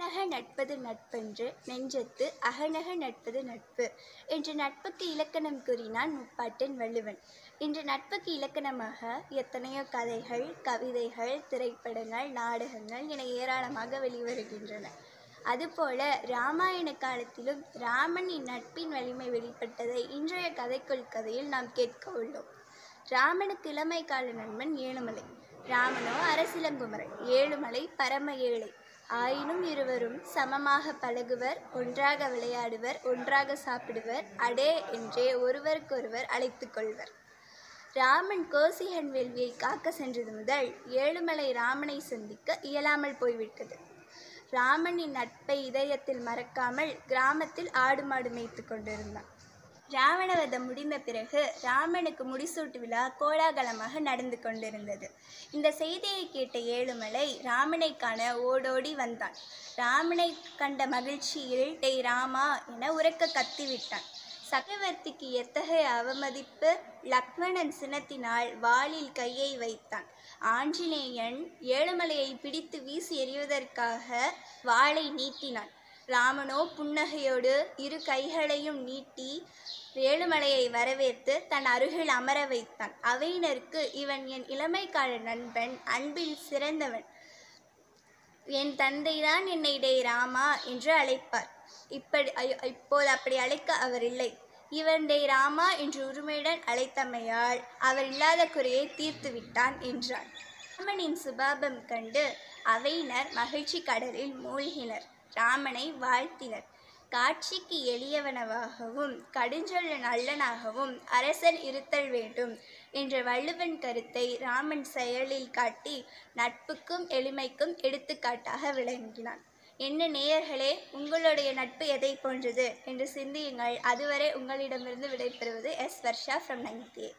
நன்னக நட்பது நட்பென்று நெஞ்சத்து அகநக நட்பது நட்பு என்று நட்புக்கு இலக்கணம் கூறினான் முப்பாட்டன் வள்ளுவன். இன்று நட்புக்கு இலக்கணமாக எத்தனையோ கதைகள், கவிதைகள், திரைப்படங்கள், நாடகங்கள் என ஏராளமாக வெளிவருகின்றன. அதுபோல இராமாயண காலத்திலும் ராமனின் நட்பின் வலிமை வெளிப்பட்டதை இன்றைய கதைக்குள் கதையில் நாம் கேட்க உள்ளோம். ராமனுக்கு இளமை கால நண்பன் ஏழுமலை. ராமனோ அரசிலங்குமரன். ஏழுமலை பரம ஏழை. ஆயினும் இருவரும் சமமாக பழகுவர், ஒன்றாக விளையாடுவர், ஒன்றாக சாப்பிடுவர், அடே என்றே ஒருவருக்கொருவர் அழைத்து கொள்வர். ராமன் கோசிகன் வேள்வியை காக்க சென்றது முதல் ஏழுமலை ராமனை சந்திக்க இயலாமல் போய்விட்டது. ராமனின் நட்பை இதயத்தில் மறக்காமல் கிராமத்தில் ஆடு மாடு மேய்த்து கொண்டிருந்தான். ராவணவதம் முடிந்த பிறகு ராமனுக்கு முடிசூட்டு விழா கோலாகலமாக நடந்து கொண்டிருந்தது. இந்த செய்தியை கேட்ட ஏழுமலை ராமனை காண ஓடோடி வந்தான். ராமனை கண்ட மகிழ்ச்சியில் டேய் ராமா என உரக்க கத்திவிட்டான். சக்கரவர்த்திக்கு எத்தகைய அவமதிப்பு! லக்ஷ்மணன் சினத்தினால் வாளில் கையை வைத்தான். ஆஞ்சநேயன் ஏழுமலையை பிடித்து வீசி எறிவதற்காக வாளை நீட்டினான். ராமனோ புன்னகையோடு இரு கைகளையும் நீட்டி ஏழுமலையை வரவேற்று தன் அருகில் அமர வைத்தான். அவையினருக்கு இவன் என் இளமை கால நண்பன், அன்பில் சிறந்தவன். என் தந்தைதான் என்னை டேய் ராமா என்று அழைப்பார். இப்போது அப்படி அழைக்க அவர் இல்லை. இவன் டேய் ராமா என்று உரிமையுடன் அழைத்தமையால் அவர் இல்லாத குறையை தீர்த்து விட்டான் என்றான். ராமனின் சுபாவம் கண்டு அவையினர் மகிழ்ச்சி கடலில் மூழ்கினர். ராமனை வாழ்த்தினர். காட்சிக்கு எளியவனவாகவும் கடுஞ்சொல்ல நல்லனாகவும் அரசன் இருத்தல் வேண்டும் என்ற வள்ளுவன் கருத்தை ராமன் செயலில் காட்டி நட்புக்கும் எளிமைக்கும் எடுத்துக்காட்டாக விளங்கினான். என்ன நேயர்களே, உங்களுடைய நட்பு எதை போன்றது என்று சிந்தியுங்கள். அதுவரை உங்களிடமிருந்து விடைபெறுவது S. Varsha from 9th A.